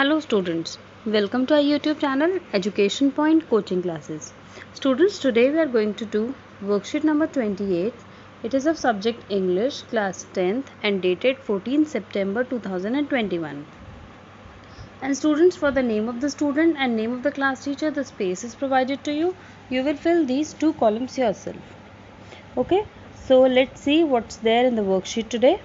Hello students, welcome to our YouTube channel Education Point Coaching Classes. Students, today we are going to do worksheet number 28. It is of subject English, class 10th and dated 14 September 2021. And students, for the name of the student and name of the class teacher, the space is provided to you. You will fill these two columns yourself. Okay, so let's see what's there in the worksheet today.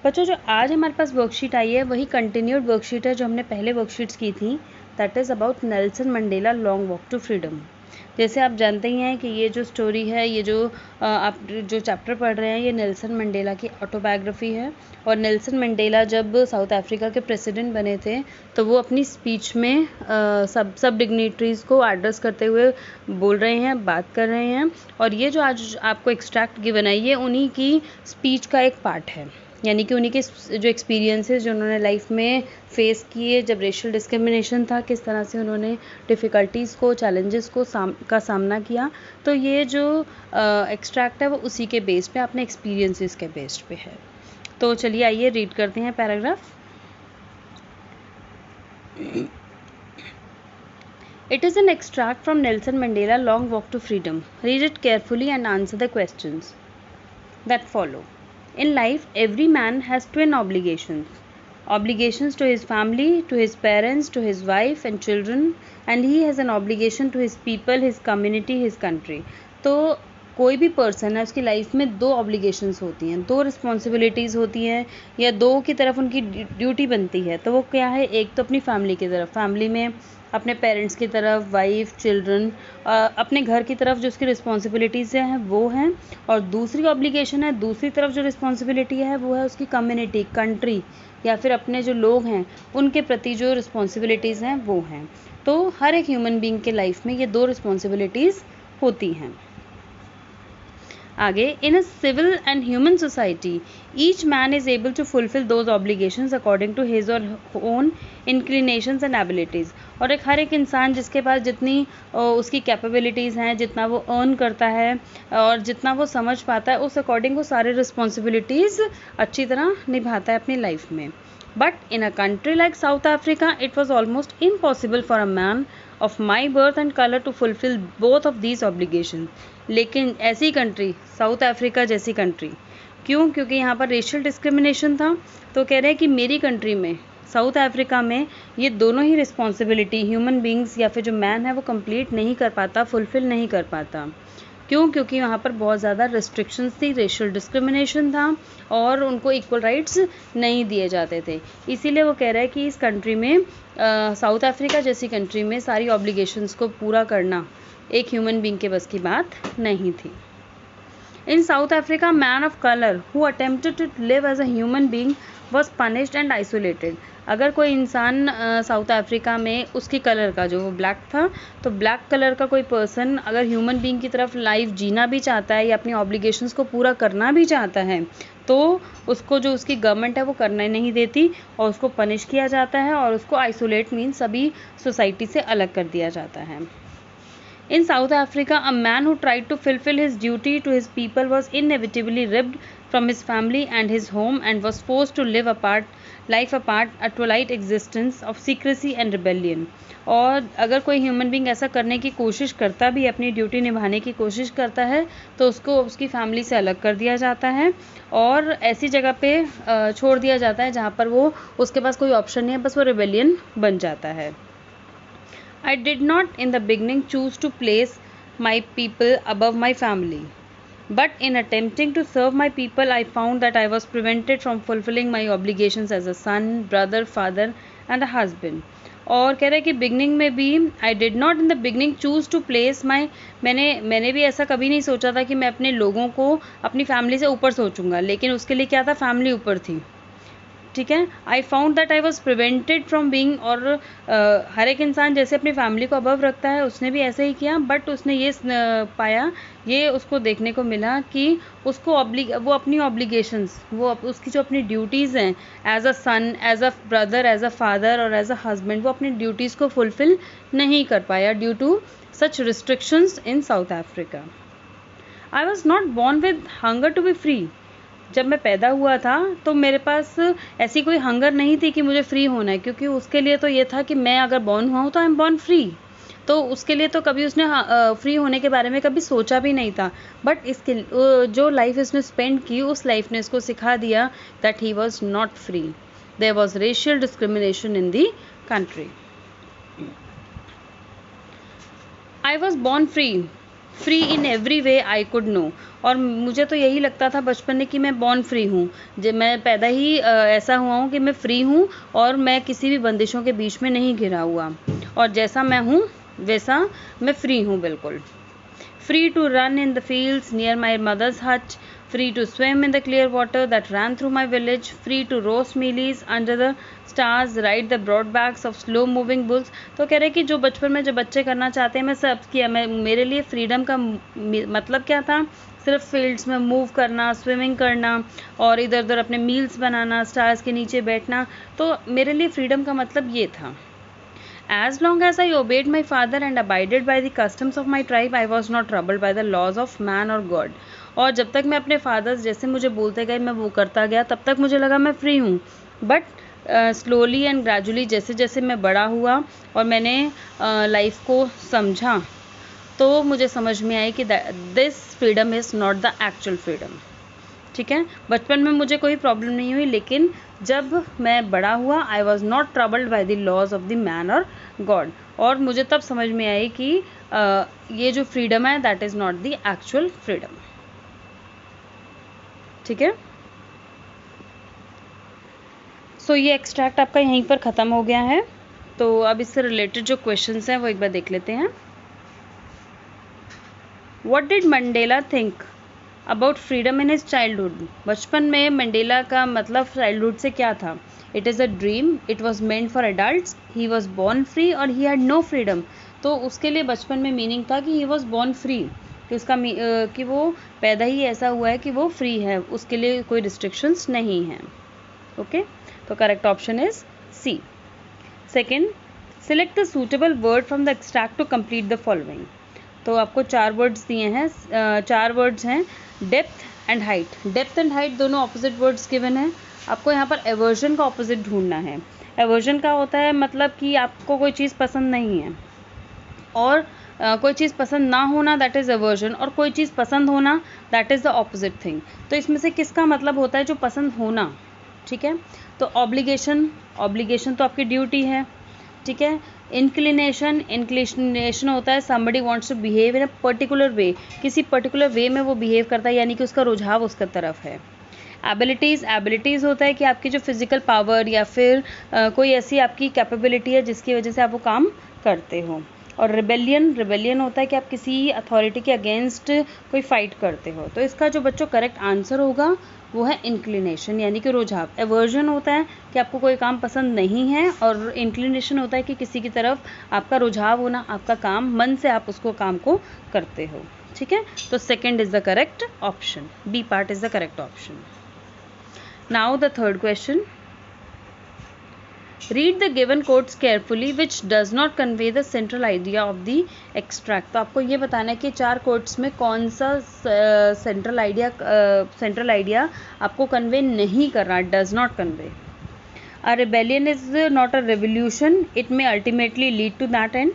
बच्चों, जो आज हमारे पास worksheet आई है वही continued worksheet है जो हमने पहले वर्कशीट्स की थी. That is about Nelson Mandela long walk to freedom. जैसे आप जानते ही हैं कि ये जो स्टोरी है, ये जो आप जो चैप्टर पढ़ रहे हैं, ये नेल्सन मंडेला की ऑटोबायोग्राफी है. और नेल्सन मंडेला जब साउथ अफ्रीका के प्रेसिडेंट बने थे तो वो अपनी स्पीच में सब डिग्निटरीज़ को एड्रेस करते हुए बोल रहे हैं, बात कर रहे हैं. और ये जो आज आपको एक्सट्रैक्ट गिवन है ये उन्हीं की स्पीच का एक पार्ट है, यानी कि उन्हीं के जो एक्सपीरियंसेस जो उन्होंने लाइफ में फेस किए जब रेशियल डिस्क्रिमिनेशन था, किस तरह से उन्होंने डिफ़िकल्टीज़ को, चैलेंजेस को का सामना किया. तो ये जो एक्सट्रैक्ट है वो उसी के बेस पे, अपने एक्सपीरियंसेस के बेस पे है. तो चलिए आइए रीड करते हैं paragraph. It is an extract from Nelson Mandela Long Walk to Freedom. Read it carefully and answer the questions that follow. In life, every man has twin obligations. Obligations to his family, to his parents, to his wife and children, and he has an obligation to his people, his community, his country. तो कोई भी person है उसकी life में दो obligations होती हैं, दो रिस्पॉन्सिबिलिटीज़ होती हैं, या दो की तरफ उनकी ड्यूटी बनती है. तो वो क्या है? एक तो अपनी फैमिली की तरफ, फैमिली में अपने पेरेंट्स की तरफ, वाइफ, चिल्ड्रन, अपने घर की तरफ जो उसकी रिस्पॉन्सिबिलिटीज़ हैं वो हैं. और दूसरी ऑब्लिगेशन है, दूसरी तरफ जो रिस्पॉन्सिबिलिटी है वो है उसकी कम्युनिटी, कंट्री, या फिर अपने जो लोग हैं उनके प्रति जो रिस्पॉन्सिबिलिटीज़ हैं वो हैं. तो हर एक ह्यूमन बीइंग के लाइफ में ये दो रिस्पॉन्सिबिलिटीज़ होती हैं. आगे, in uh civil and human society each man is able to fulfil those obligations according to his और ओन इंक्लिनेशंस एंड एबिलिटीज़. और हर एक इंसान जिसके पास जितनी उसकी कैपेबिलिटीज़ हैं, जितना वो अर्न करता है और जितना वो समझ पाता है, उस अकॉर्डिंग वो सारे रिस्पॉन्सिबिलिटीज़ अच्छी तरह निभाता है अपनी लाइफ में. But in a country like South Africa, it was almost impossible for a man of my birth and color to fulfill both of these obligations. लेकिन ऐसी कंट्री, साउथ अफ्रीका जैसी कंट्री, क्यों? क्योंकि यहाँ पर रेशियल डिस्क्रिमिनेशन था. तो कह रहे हैं कि मेरी कंट्री में, साउथ अफ्रीका में, ये दोनों ही रिस्पॉन्सिबिलिटी ह्यूमन बींग्स या फिर जो मैन है वो कंप्लीट नहीं कर पाता, फुलफिल नहीं कर पाता. क्यों? क्योंकि वहाँ पर बहुत ज़्यादा रिस्ट्रिक्शंस थी, रेशियल डिस्क्रिमिनेशन था और उनको इक्वल राइट्स नहीं दिए जाते थे. इसीलिए वो कह रहा है कि इस कंट्री में, साउथ अफ्रीका जैसी कंट्री में, सारी ऑब्लिगेशंस को पूरा करना एक ह्यूमन बीइंग के बस की बात नहीं थी. In South Africa, man of color who attempted to live as a human being was punished and isolated. अगर कोई इंसान साउथ अफ्रीका में उसकी कलर का, जो वो ब्लैक था, तो ब्लैक कलर का कोई पर्सन अगर ह्यूमन बीइंग की तरफ लाइफ जीना भी चाहता है या अपनी ऑब्लिगेशंस को पूरा करना भी चाहता है तो उसको जो उसकी गवर्नमेंट है वो करने नहीं देती और उसको पनिश किया जाता है और उसको आइसोलेट मीन्स सभी सोसाइटी से अलग कर दिया जाता है. In South Africa, a man who tried to fulfill his duty to his people was inevitably ripped from his family and his home and was forced to live life apart, a twilight existence of secrecy and rebellion. और अगर कोई human being ऐसा करने की कोशिश करता भी, अपनी ड्यूटी निभाने की कोशिश करता है, तो उसको उसकी फैमिली से अलग कर दिया जाता है और ऐसी जगह पे छोड़ दिया जाता है जहाँ पर वो, उसके पास कोई ऑप्शन नहीं है, बस वो रिबेलियन बन जाता है. I did not in the beginning choose to place my people above my family. But in attempting to serve my people, I found that I was prevented from fulfilling my obligations as a son, brother, father and a husband. और कह रहे हैं कि beginning में भी, I did not in the beginning choose to place my, मैंने भी ऐसा कभी नहीं सोचा था कि मैं अपने लोगों को अपनी फैमिली से ऊपर सोचूंगा, लेकिन उसके लिए क्या था, फैमिली ऊपर थी. ठीक है. I found that I was prevented from being, और हर एक इंसान जैसे अपनी फैमिली को अबव रखता है उसने भी ऐसे ही किया, बट उसने ये पाया, ये उसको देखने को मिला कि उसको वो अपनी ऑब्लिगेशंस, वो उसकी जो अपनी ड्यूटीज़ हैं as a son, as a brother, as a father और एज अ हस्बैंड, वो अपनी ड्यूटीज़ को फुलफिल नहीं कर पाया due to such restrictions in South Africa. I was not born with hunger to be free. जब मैं पैदा हुआ था तो मेरे पास ऐसी कोई हंगर नहीं थी कि मुझे फ्री होना है, क्योंकि उसके लिए तो ये था कि मैं अगर बॉर्न हुआ हूँ तो आई एम बॉर्न फ्री। तो उसके लिए तो कभी उसने फ्री होने के बारे में कभी सोचा भी नहीं था। बट इसके जो लाइफ इसने स्पेंड की, उस लाइफ ने इसको सिखा दिया that he was not free. There was racial discrimination in the country. I was born free in every way I could know. और मुझे तो यही लगता था बचपन में कि मैं बॉर्न फ्री हूँ, जब मैं पैदा ही ऐसा हुआ हूँ कि मैं फ्री हूँ और मैं किसी भी बंदिशों के बीच में नहीं घिरा हुआ, और जैसा मैं हूँ वैसा मैं फ्री हूँ बिल्कुल। Free to run in the fields near my mother's hut, free to swim in the clear water that ran through my village, free to roast mealies under the stars, ride the broad backs of slow moving bulls। तो कह रहे कि जो बचपन में जो बच्चे करना चाहते हैं मैं सब किया। मेरे लिए फ्रीडम का मतलब क्या था? सिर्फ फील्ड्स में मूव करना, स्विमिंग करना और इधर उधर अपने मील्स बनाना, स्टार्स के नीचे बैठना। तो मेरे लिए फ्रीडम का मतलब ये था। As long as I obeyed my father and abided by the customs of my tribe, I was not troubled by the laws of man or God। और जब तक मैं अपने फादर्स जैसे मुझे बोलते गए मैं वो करता गया, तब तक मुझे लगा मैं फ्री हूँ। बट स्लोली एंड ग्रेजुअली जैसे जैसे मैं बड़ा हुआ और मैंने लाइफ को समझा, तो मुझे समझ में आई कि this freedom is not the actual freedom. ठीक है, बचपन में मुझे कोई प्रॉब्लम नहीं हुई, लेकिन जब मैं बड़ा हुआ I was not troubled by the laws of the man और गॉड। और मुझे तब समझ में आई कि ये जो फ्रीडम है that is not the actual freedom. ठीक है, सो ये एक्सट्रैक्ट आपका यहीं पर ख़त्म हो गया है। तो अब इससे रिलेटेड जो क्वेश्चंस हैं वो एक बार देख लेते हैं। What did Mandela think about freedom in his childhood? बचपन में मंडेला का मतलब चाइल्डहुड से क्या था? It is a dream, it was meant for adults, he was born free और ही हैड नो फ्रीडम। तो उसके लिए बचपन में मीनिंग था कि ही वॉज बॉर्न फ्री, कि उसका कि वो पैदा ही ऐसा हुआ है कि वो फ्री है, उसके लिए कोई रिस्ट्रिक्शंस नहीं हैं। ओके, तो correct option is C. Second, select the suitable word from the extract to complete the following. तो आपको 4 वर्ड्स दिए हैं, 4 वर्ड्स हैं, depth and height. Depth and height दोनों ऑपोजिट वर्ड्स गिवन है। आपको यहाँ पर एवर्जन का ऑपोजिट ढूंढना है। एवर्जन का होता है मतलब कि आपको कोई चीज़ पसंद नहीं है, और कोई चीज़ पसंद ना होना दैट इज़ एवर्जन, और कोई चीज़ पसंद होना that is the opposite thing. तो इसमें से किसका मतलब होता है? जो पसंद होना। ठीक है, तो ऑब्लिगेशन तो आपकी ड्यूटी है। ठीक है, इंक्लिनेशन होता है somebody wants to behave in a particular way, किसी पर्टिकुलर वे में वो बिहेव करता है, यानी कि उसका रुझाव उसका तरफ है। एबिलिटीज़ होता है कि आपकी जो फिजिकल पावर या फिर कोई ऐसी आपकी कैपेबिलिटी है जिसकी वजह से आप वो काम करते हो। और रिबेलियन होता है कि आप किसी अथॉरिटी के अगेंस्ट कोई फाइट करते हो। तो इसका जो बच्चों करेक्ट आंसर होगा वो है इंक्लिनेशन, यानी कि रुझाव। एवर्जन होता है कि आपको कोई काम पसंद नहीं है, और इंक्लिनेशन होता है कि किसी की तरफ आपका रुझाव होना, आपका काम मन से आप उसको काम को करते हो। ठीक है, तो second is the correct option, B part is the correct option. Now the third question, read the given quotes carefully which does not convey the central idea of the extract. तो आपको ये बताना है कि 4 कोट्स में कौन सा central idea आपको कन्वे नहीं कर रहा, does not convey. A rebellion is not a revolution, it may ultimately lead to that end.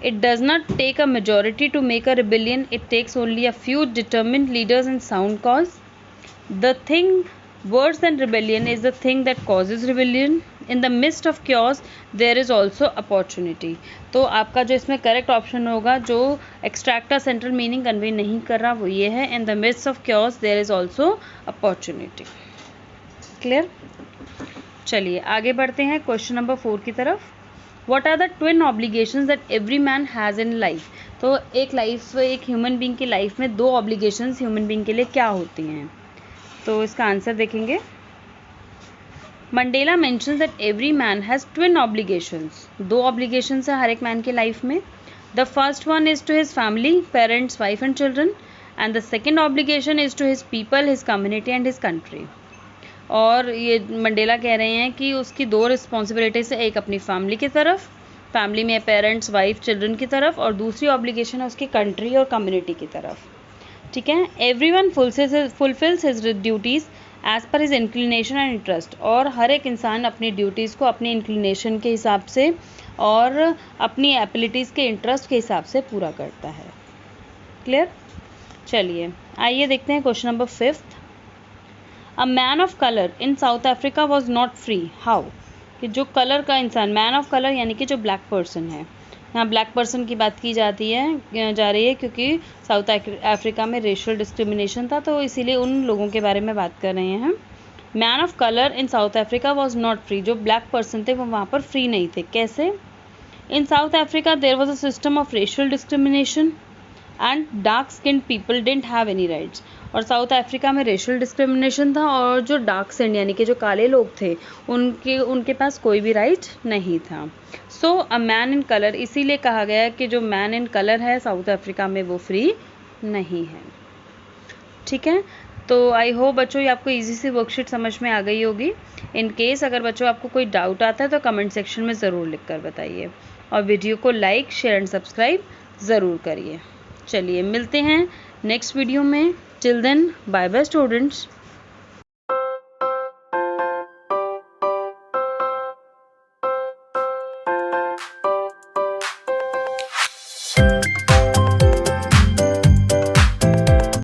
It does not take a majority to make a rebellion, it takes only a few determined leaders and sound cause. The thing worse than rebellion is the thing that causes rebellion. In the midst of chaos there is also opportunity। तो आपका जो इसमें correct option होगा, जो extract का central meaning convey नहीं कर रहा, वो ये है, in the midst of chaos there is also opportunity। Clear? चलिए आगे बढ़ते हैं क्वेश्चन नंबर 4 की तरफ। What are the twin obligations that every man has in life? तो एक ह्यूमन बीइंग की लाइफ में 2 ऑब्लिगेशंस ह्यूमन बीइंग के लिए क्या होती हैं? तो इसका आंसर देखेंगे। Mandela mentions that every man has twin obligations. 2 obligations है हर एक मैन की लाइफ में। The first one is to his family, parents, wife and children, and the second obligation is to his people, his community and his country. और ये Mandela कह रहे हैं कि उसकी 2 रिस्पॉन्सिबिलिटीज़ है, एक अपनी फैमिली की तरफ, फैमिली में पेरेंट्स, वाइफ, चिल्ड्रन की तरफ, और दूसरी ऑब्लिगेशन है उसकी कंट्री और कम्युनिटी की तरफ। ठीक है। Everyone fulfils his duties as per his inclination and interest, और हर एक इंसान अपनी ड्यूटीज़ को अपनी इंक्लिनेशन के हिसाब से और अपनी एबिलिटीज़ के इंटरेस्ट के हिसाब से पूरा करता है। क्लियर? चलिए आइए देखते हैं question number 5। A man of colour in South Africa was not free, how? कि जो कलर का इंसान, मैन ऑफ कलर यानी कि जो ब्लैक पर्सन है, यहाँ ब्लैक पर्सन की बात की जा रही है क्योंकि साउथ अफ्रीका में रेशियल डिस्क्रिमिनेशन था, तो इसीलिए उन लोगों के बारे में बात कर रहे हैं। Man of colour in South Africa was not free, जो ब्लैक पर्सन थे वो वहाँ पर फ्री नहीं थे। कैसे? In South Africa there was a system of racial discrimination and dark skinned people didn't have any rights, और साउथ अफ्रीका में रेशियल डिस्क्रिमिनेशन था और जो डार्क स्किन्ड यानी कि जो काले लोग थे उनके पास कोई भी राइट नहीं था। सो अ मैन इन कलर, इसीलिए कहा गया कि जो मैन इन कलर है साउथ अफ्रीका में वो फ्री नहीं है। ठीक है, तो आई होप बच्चों ये आपको इजी सी वर्कशीट समझ में आ गई होगी। इन केस अगर बच्चों आपको कोई डाउट आता है तो कमेंट सेक्शन में ज़रूर लिख कर बताइए, और वीडियो को लाइक शेयर एंड सब्सक्राइब ज़रूर करिए। चलिए मिलते हैं नेक्स्ट वीडियो में। Till then bye bye students.